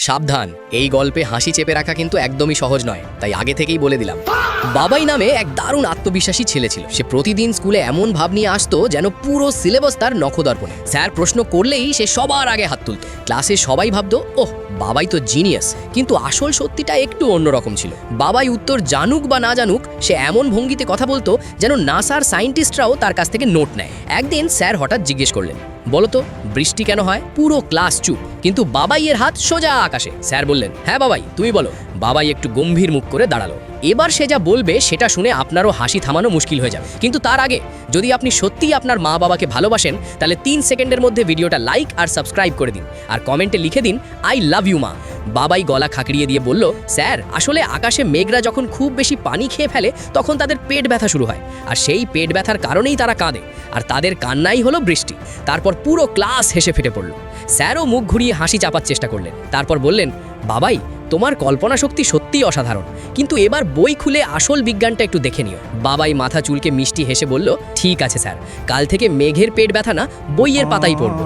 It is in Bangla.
সাবধান, এই গল্পে হাসি চেপে রাখা কিন্তু একদমই সহজ নয়, তাই আগে থেকেই বলে দিলাম। বাবাই নামে এক দারুণ আত্মবিশ্বাসী ছেলে ছিল। সে প্রতিদিন স্কুলে এমন ভাব নিয়ে আসতো যেন পুরো সিলেবাস তার নখদর্পণে। স্যার প্রশ্ন করলেই সে সবার আগে হাত তুলত। ক্লাসে সবাই ভাবতো, ওহ বাবাই তো জিনিয়াস। কিন্তু আসল সত্যিটা একটু অন্যরকম ছিল। বাবাই উত্তর জানুক বা না জানুক, সে এমন ভঙ্গিতে কথা বলতো যেন নাসার সায়েন্টিস্টরাও তার কাছ থেকে নোট নেয়। একদিন স্যার হঠাৎ জিজ্ঞেস করলেন, বলতো বৃষ্টি কেন হয়? পুরো ক্লাস চুপ, কিন্তু বাবাইয়ের হাত সোজা আকাশে। স্যার বললেন, হ্যাঁ বাবাই তুমি বলো। বাবাই একটু গম্ভীর মুখ করে দাঁড়ালো। এবার সে যা বলবে সেটা শুনে আপনারও হাসি থামানো মুশকিল হয়ে যাবে, কিন্তু তার আগে যদি আপনি সত্যিই আপনার মা বাবাকে ভালোবাসেন তাহলে 3 সেকেন্ডের মধ্যে ভিডিওটা লাইক আর সাবস্ক্রাইব করে দিন, আর কমেন্টে লিখে দিন আই লাভ ইউ মা। বাবাই গলা খাকড়িয়ে দিয়ে বলল, স্যার আসলে আকাশে মেঘরা যখন খুব বেশি পানি খেয়ে ফেলে তখন তাদের পেট ব্যথা শুরু হয়, আর সেই পেট ব্যথার কারণেই তারা কাঁদে, আর তাদের কান্নাই হলো বৃষ্টি। তারপর পুরো ক্লাস হেসে ফেটে পড়ল। স্যারও মুখ ঘুরিয়ে হাসি চাপার চেষ্টা করলেন, তারপর বললেন, বাবাই তোমার কল্পনা শক্তি সত্যিই অসাধারণ, কিন্তু এবার বই খুলে আসল বিজ্ঞানটা একটু দেখে নিও। বাবাই মাথা চুলকে মিষ্টি হেসে বলল, ঠিক আছে স্যার, কাল থেকে মেঘের পেট ব্যথা না বইয়ের পাতাই পড়ব।